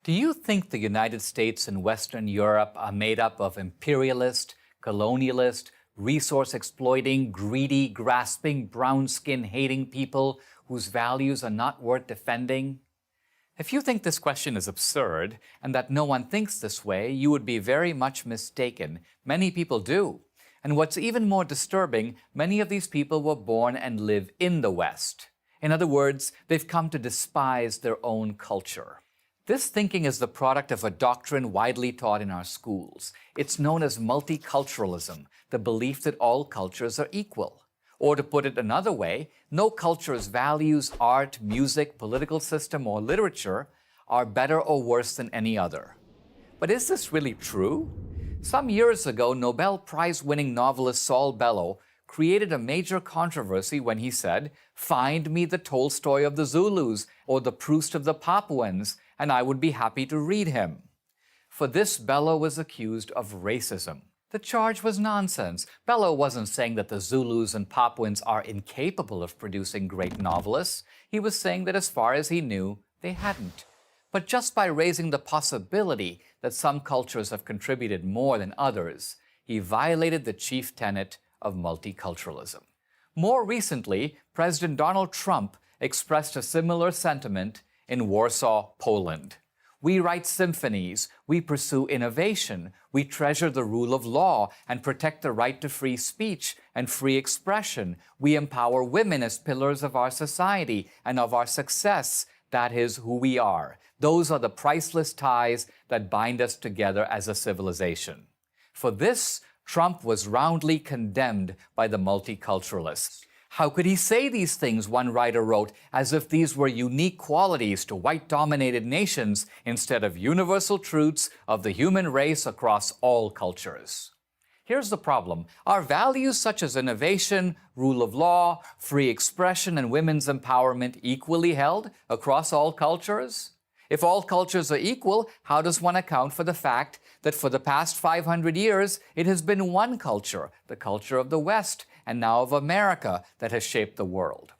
Do you think the United States and Western Europe are made up of imperialist, colonialist, resource-exploiting, greedy, grasping, brown-skin-hating people whose values are not worth defending? If you think this question is absurd and that no one thinks this way, you would be very much mistaken. Many people do. And what's even more disturbing, many of these people were born and live in the West. In other words, they've come to despise their own culture. This thinking is the product of a doctrine widely taught in our schools. It's known as multiculturalism, the belief that all cultures are equal. Or to put it another way, no culture's values, art, music, political system, or literature are better or worse than any other. But is this really true? Some years ago, Nobel Prize-winning novelist Saul Bellow created a major controversy when he said, "Find me the Tolstoy of the Zulus or the Proust of the Papuans, and I would be happy to read him." For this, Bellow was accused of racism. The charge was nonsense. Bellow wasn't saying that the Zulus and Papuans are incapable of producing great novelists. He was saying that as far as he knew, they hadn't. But just by raising the possibility that some cultures have contributed more than others, he violated the chief tenet of multiculturalism. More recently, President Donald Trump expressed a similar sentiment in Warsaw, Poland. We write symphonies, we pursue innovation, we treasure the rule of law and protect the right to free speech and free expression. We empower women as pillars of our society and of our success. That is who we are. Those are the priceless ties that bind us together as a civilization. For this, Trump was roundly condemned by the multiculturalists. How could he say these things, one writer wrote, as if these were unique qualities to white-dominated nations instead of universal truths of the human race across all cultures? Here's the problem. Are values such as innovation, rule of law, free expression, and women's empowerment equally held across all cultures? If all cultures are equal, how does one account for the fact that for the past 500 years, it has been one culture, the culture of the West, and now of America, that has shaped the world?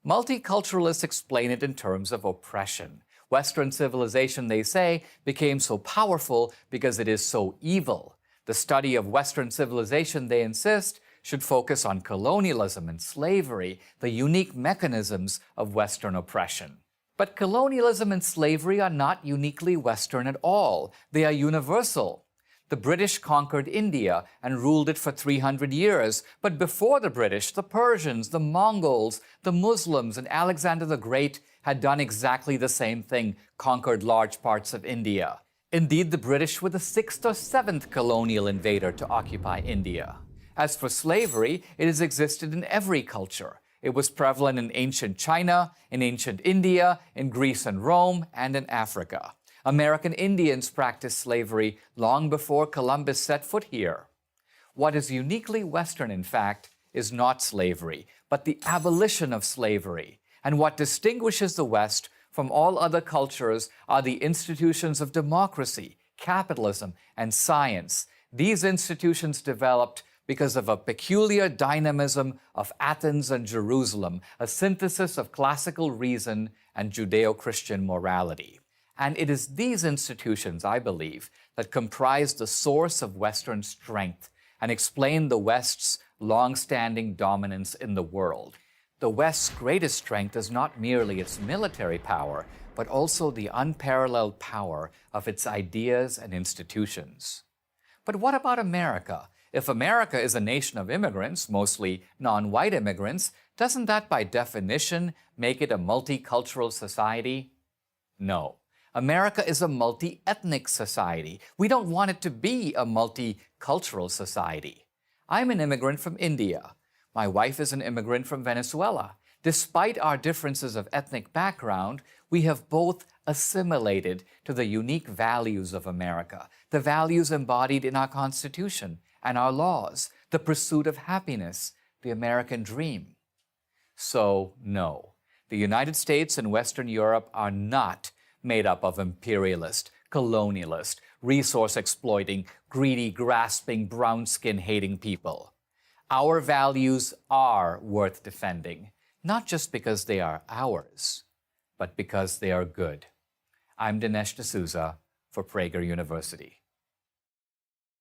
Multiculturalists explain it in terms of oppression. Western civilization, they say, became so powerful because it is so evil. The study of Western civilization, they insist, should focus on colonialism and slavery, the unique mechanisms of Western oppression. But colonialism and slavery are not uniquely Western at all. They are universal. The British conquered India and ruled it for 300 years. But before the British, the Persians, the Mongols, the Muslims, and Alexander the Great had done exactly the same thing, conquered large parts of India. Indeed, the British were the 6th or 7th colonial invader to occupy India. As for slavery, it has existed in every culture. It was prevalent in ancient China, in ancient India, in Greece and Rome, and in Africa. American Indians practiced slavery long before Columbus set foot here. What is uniquely Western, in fact, is not slavery, but the abolition of slavery. And what distinguishes the West from all other cultures are the institutions of democracy, capitalism, and science. These institutions developed because of a peculiar dynamism of Athens and Jerusalem, a synthesis of classical reason and Judeo-Christian morality. And it is these institutions, I believe, that comprise the source of Western strength and explain the West's long-standing dominance in the world. The West's greatest strength is not merely its military power, but also the unparalleled power of its ideas and institutions. But what about America? If America is a nation of immigrants, mostly non-white immigrants, doesn't that by definition make it a multicultural society? No. America is a multi-ethnic society. We don't want it to be a multicultural society. I'm an immigrant from India. My wife is an immigrant from Venezuela. Despite our differences of ethnic background, we have both assimilated to the unique values of America, the values embodied in our Constitution and our laws, the pursuit of happiness, the American dream. So, no, the United States and Western Europe are not made up of imperialist, colonialist, resource-exploiting, greedy, grasping, brown-skin-hating people. Our values are worth defending, not just because they are ours, but because they are good. I'm Dinesh D'Souza for Prager University.